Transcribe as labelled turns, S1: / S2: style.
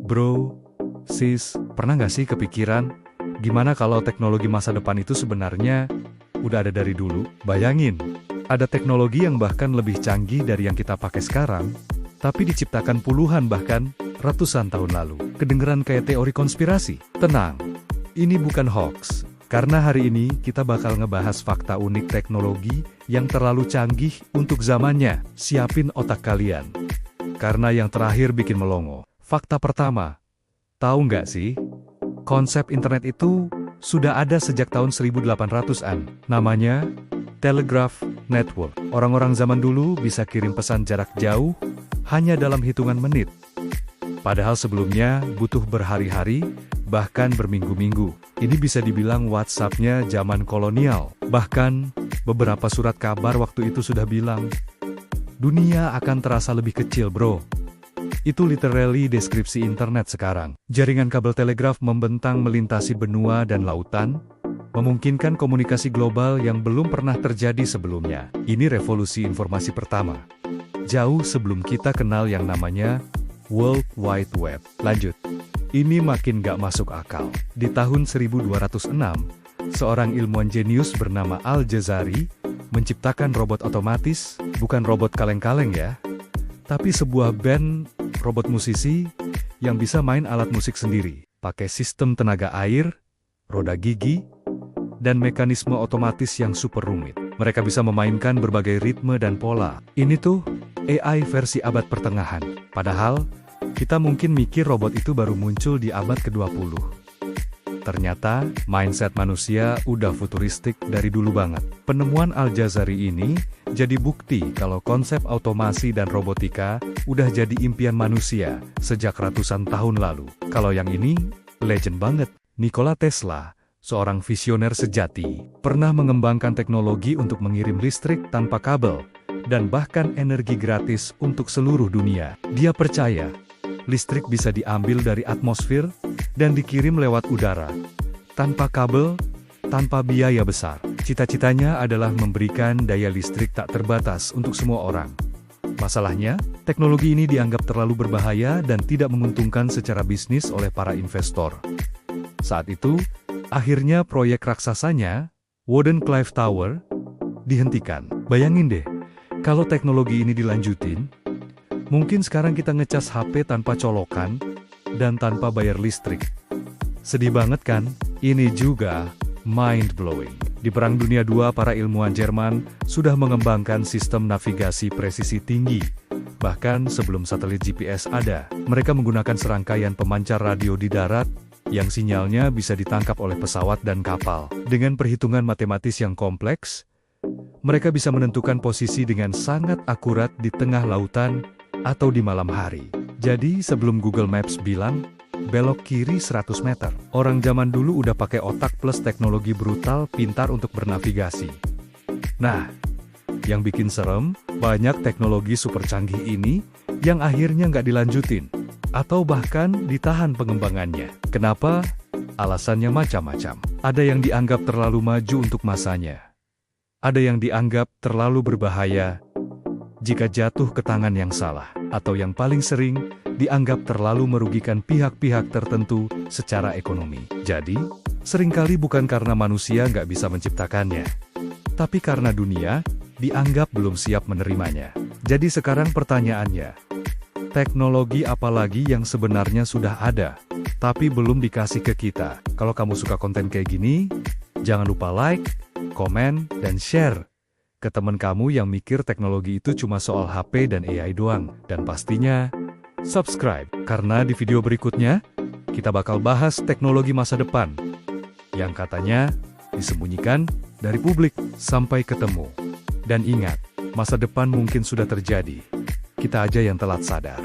S1: Bro, sis, pernah nggak sih kepikiran, gimana kalau teknologi masa depan itu sebenarnya udah ada dari dulu? Bayangin, ada teknologi yang bahkan lebih canggih dari yang kita pakai sekarang, tapi diciptakan puluhan bahkan ratusan tahun lalu. Kedengeran kayak teori konspirasi? Tenang, ini bukan hoax. Karena hari ini kita bakal ngebahas fakta unik teknologi yang terlalu canggih untuk zamannya. Siapin otak kalian. Karena yang terakhir bikin melongo. Fakta pertama, tahu nggak sih? Konsep internet itu sudah ada sejak tahun 1800-an. Namanya Telegraph Network. Orang-orang zaman dulu bisa kirim pesan jarak jauh hanya dalam hitungan menit. Padahal sebelumnya butuh berhari-hari, bahkan berminggu-minggu. Ini bisa dibilang WhatsApp-nya zaman kolonial. Bahkan, beberapa surat kabar waktu itu sudah bilang, dunia akan terasa lebih kecil bro. Itu literally deskripsi internet sekarang. Jaringan kabel telegraf membentang melintasi benua dan lautan, memungkinkan komunikasi global yang belum pernah terjadi sebelumnya. Ini revolusi informasi pertama. Jauh sebelum kita kenal yang namanya World Wide Web. Lanjut. Ini makin gak masuk akal. Di tahun 1206, seorang ilmuwan jenius bernama Al-Jazari menciptakan robot otomatis, bukan robot kaleng-kaleng ya, tapi sebuah band robot musisi yang bisa main alat musik sendiri, pakai sistem tenaga air, roda gigi, dan mekanisme otomatis yang super rumit. Mereka bisa memainkan berbagai ritme dan pola. Ini tuh AI versi abad pertengahan. Padahal, kita mungkin mikir robot itu baru muncul di abad ke-20. Ternyata, mindset manusia udah futuristik dari dulu banget. Penemuan Al-Jazari ini jadi bukti kalau konsep otomasi dan robotika udah jadi impian manusia sejak ratusan tahun lalu. Kalau yang ini, legend banget. Nikola Tesla, seorang visioner sejati, pernah mengembangkan teknologi untuk mengirim listrik tanpa kabel, dan bahkan energi gratis untuk seluruh dunia. Dia percaya, listrik bisa diambil dari atmosfer dan dikirim lewat udara, tanpa kabel, tanpa biaya besar. Cita-citanya adalah memberikan daya listrik tak terbatas untuk semua orang. Masalahnya, teknologi ini dianggap terlalu berbahaya dan tidak menguntungkan secara bisnis oleh para investor. Saat itu, akhirnya proyek raksasanya, Wardenclyffe Tower, dihentikan. Bayangin deh, kalau teknologi ini dilanjutin, mungkin sekarang kita ngecas HP tanpa colokan, dan tanpa bayar listrik. Sedih banget kan? Ini juga mind-blowing. Di Perang Dunia II, para ilmuwan Jerman sudah mengembangkan sistem navigasi presisi tinggi. Bahkan sebelum satelit GPS ada, mereka menggunakan serangkaian pemancar radio di darat, yang sinyalnya bisa ditangkap oleh pesawat dan kapal. Dengan perhitungan matematis yang kompleks, mereka bisa menentukan posisi dengan sangat akurat di tengah lautan, atau di malam hari. Jadi sebelum Google Maps bilang, belok kiri 100 meter. Orang zaman dulu udah pakai otak plus teknologi brutal pintar untuk bernavigasi. Nah, yang bikin serem, banyak teknologi super canggih ini, yang akhirnya nggak dilanjutin. Atau bahkan ditahan pengembangannya. Kenapa? Alasannya macam-macam. Ada yang dianggap terlalu maju untuk masanya. Ada yang dianggap terlalu berbahaya jika jatuh ke tangan yang salah, atau yang paling sering, dianggap terlalu merugikan pihak-pihak tertentu secara ekonomi. Jadi, seringkali bukan karena manusia nggak bisa menciptakannya, tapi karena dunia dianggap belum siap menerimanya. Jadi sekarang pertanyaannya, teknologi apa lagi yang sebenarnya sudah ada, tapi belum dikasih ke kita? Kalau kamu suka konten kayak gini, jangan lupa like, komen, dan share ke teman kamu yang mikir teknologi itu cuma soal HP dan AI doang. Dan pastinya, subscribe. Karena di video berikutnya, kita bakal bahas teknologi masa depan yang katanya disembunyikan dari publik. Sampai ketemu. Dan ingat, masa depan mungkin sudah terjadi. Kita aja yang telat sadar.